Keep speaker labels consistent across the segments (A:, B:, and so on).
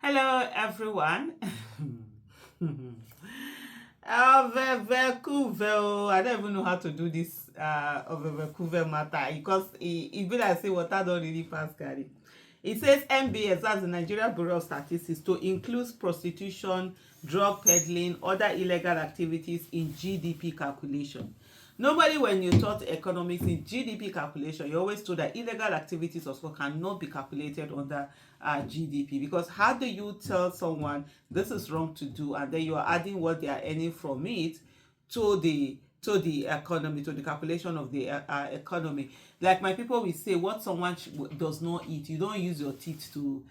A: Hello, everyone. I don't even know how to do this matter because it be like say water don't really pass carry. It says NBS, that's the Nigeria Bureau of Statistics, to include prostitution, drug peddling, other illegal activities in GDP calculation. Normally, when you taught economics in GDP calculation, you always told that illegal activities also cannot be calculated under GDP, because how do you tell someone this is wrong to do and then you are adding what they are earning from it to the economy, to the calculation of the economy? Like my people will say, what someone does not eat, you don't use your teeth to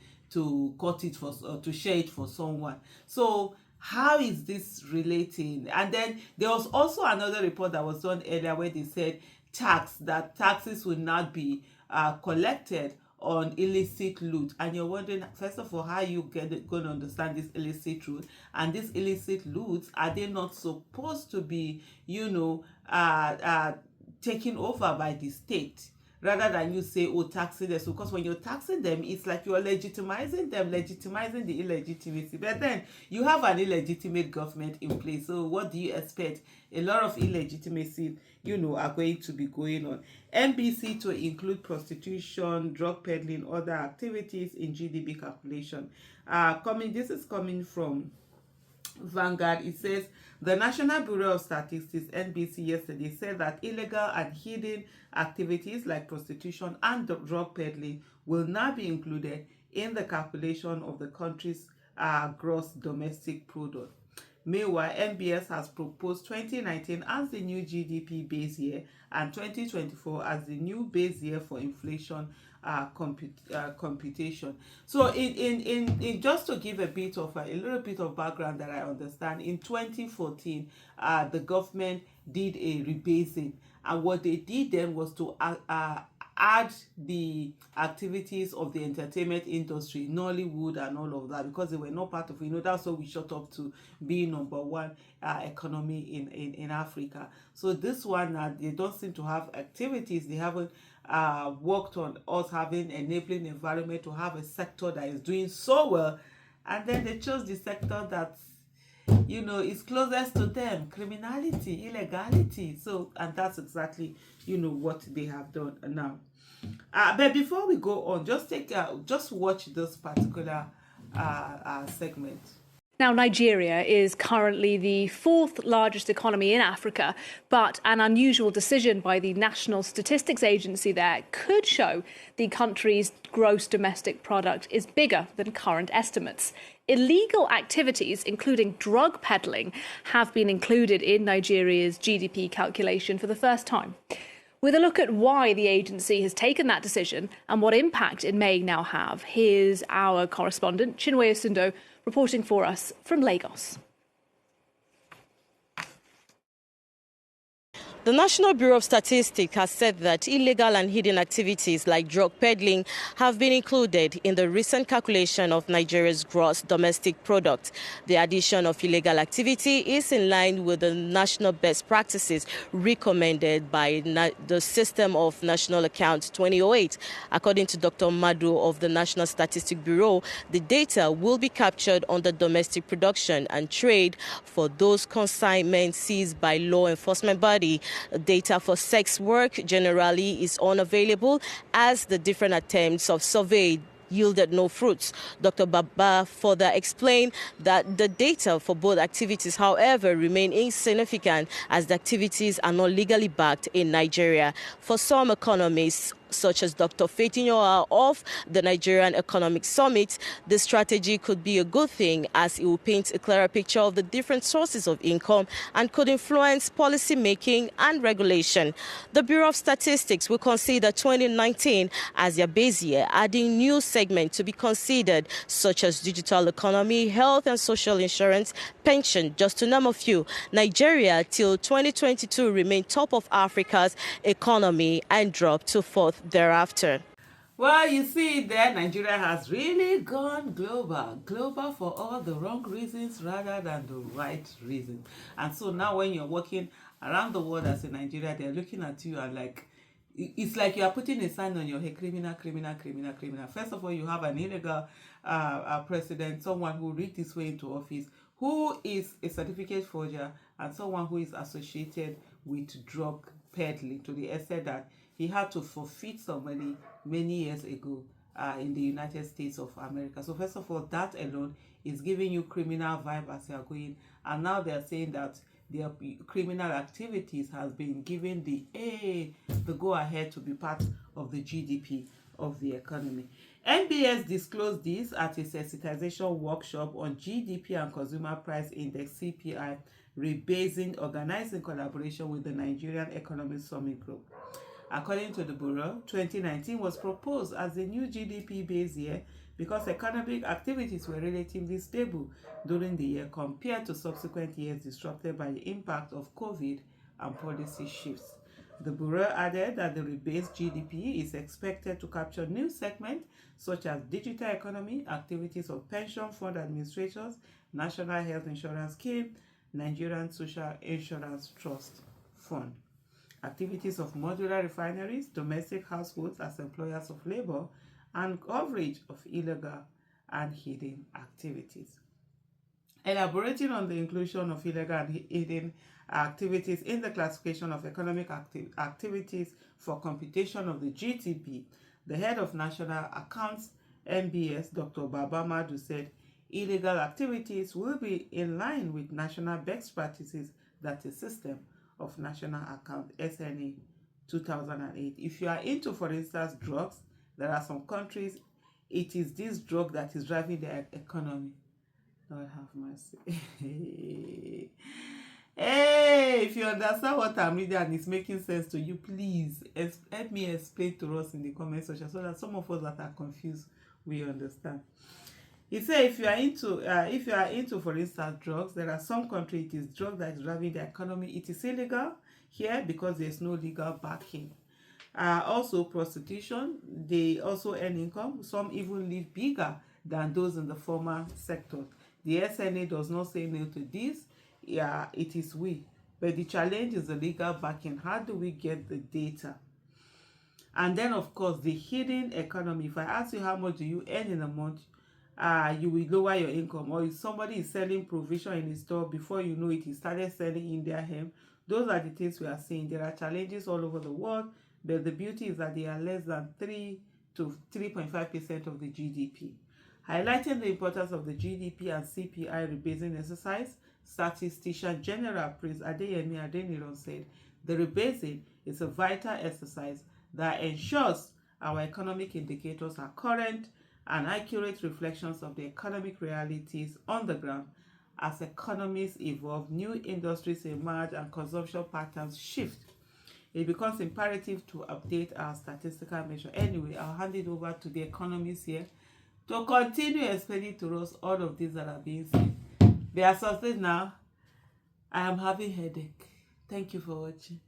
A: cut it for to share it for someone. So how is this relating? And then there was also another report that was done earlier where they said taxes will not be collected on illicit loot. And you're wondering, first of all, how you going to understand this illicit loot? And these illicit loots, are they not supposed to be taken over by the state, rather than you say, oh, taxing them? So, because when you're taxing them, it's like you're legitimizing them, legitimizing the illegitimacy. But then you have an illegitimate government in place. So what do you expect? A lot of illegitimacy, are going to be going on. NBC to include prostitution, drug peddling, other activities in GDP calculation. This is coming from Vanguard. It says the National Bureau of Statistics, NBC, yesterday said that illegal and hidden activities like prostitution and drug peddling will not be included in the calculation of the country's gross domestic product. Meanwhile, NBS has proposed 2019 as the new GDP base year and 2024 as the new base year for inflation computation. So in just to give a little bit of background that I understand, in 2014 the government did a rebasing, and what they did then was to add the activities of the entertainment industry, Nollywood and all of that, because they were not part of it. That's how we shot up to being number one economy in Africa. So this one, they don't seem to have activities. They haven't worked on us having enabling environment to have a sector that is doing so well, and then they chose the sector that is closest to them: criminality, illegality. So, and that's exactly what they have done now. But before we go on, just watch this particular segment.
B: Now, Nigeria is currently the fourth largest economy in Africa, but an unusual decision by the National Statistics Agency there could show the country's gross domestic product is bigger than current estimates. Illegal activities, including drug peddling, have been included in Nigeria's GDP calculation for the first time. With a look at why the agency has taken that decision and what impact it may now have, here's our correspondent, Chinwe Osundo, reporting for us from Lagos.
C: The National Bureau of Statistics has said that illegal and hidden activities like drug peddling have been included in the recent calculation of Nigeria's gross domestic product. The addition of illegal activity is in line with the national best practices recommended by the System of National Accounts 2008. According to Dr. Madu of the National Statistics Bureau, the data will be captured under domestic production and trade for those consignments seized by law enforcement body. Data for sex work generally is unavailable, as the different attempts of survey yielded no fruits. Dr. Baba further explained that the data for both activities, however, remain insignificant, as the activities are not legally backed in Nigeria. For some economists, such as Dr. Feitinyoa of the Nigerian Economic Summit, this strategy could be a good thing, as it will paint a clearer picture of the different sources of income and could influence policy making and regulation. The Bureau of Statistics will consider 2019 as their base year, adding new segments to be considered, such as digital economy, health and social insurance, pension, just to name a few. Nigeria till 2022 remained top of Africa's economy and dropped to fourth thereafter.
A: Well, you see there, Nigeria has really gone global for all the wrong reasons rather than the right reasons. And so now when you're working around the world as a Nigeria, they're looking at you and like, It's like you are putting a sign on your head, criminal, criminal, criminal, criminal. First of all, you have an illegal president, someone who rigged his way into office, who is a certificate forger, and someone who is associated with drug peddling to the extent that he had to forfeit some money many years ago in the United States of America. So first of all, that alone is giving you criminal vibe as you are going. And now they are saying that their criminal activities has been given the go ahead to be part of the GDP of the economy. NBS disclosed this at a sensitization workshop on GDP and Consumer Price Index (CPI) rebasing, organized in collaboration with the Nigerian Economic Summit Group. According to the Bureau, 2019 was proposed as a new GDP base year because economic activities were relatively stable during the year compared to subsequent years disrupted by the impact of COVID and policy shifts. The Bureau added that the rebased GDP is expected to capture new segments such as digital economy, activities of pension fund administrators, National Health Insurance Scheme, Nigerian Social Insurance Trust Fund, activities of modular refineries, domestic households as employers of labor, and coverage of illegal and hidden activities. Elaborating on the inclusion of illegal and hidden activities in the classification of economic activities for computation of the GDP, the head of National Accounts, NBS, Dr. Babamadu, said illegal activities will be in line with national best practices, that is System of National Account, SNA 2008. If you are into, for instance, drugs, there are some countries, it is this drug that is driving their economy. Lord have mercy. Hey, if you understand what I'm reading and it's making sense to you, please help me explain to us in the comment section so that some of us that are confused will understand. He said if you are into, for instance, drugs, there are some countries it is drug that is driving the economy. It is illegal here because there's no legal backing. Also prostitution, they also earn income. Some even live bigger than those in the formal sector. The SNA does not say no to this. Yeah, it is we. But the challenge is the legal backing. How do we get the data? And then, of course, the hidden economy. If I ask you how much do you earn in a month, you will lower your income. Or if somebody is selling provision in the store, before you know it, he started selling in their hemp. Those are the things we are seeing. There are challenges all over the world, but the beauty is that they are less than 3 to 3.5% of the GDP. Highlighting the importance of the GDP and CPI rebasing exercise, Statistician General Prince Adeyemi Adeniran said, the rebasing is a vital exercise that ensures our economic indicators are current and accurate reflections of the economic realities on the ground. As economies evolve, new industries emerge, and consumption patterns shift, it becomes imperative to update our statistical measure. Anyway, I'll hand it over to the economists here to continue explaining to us all of these that are being said. They are sustained now. I am having headache. Thank you for watching.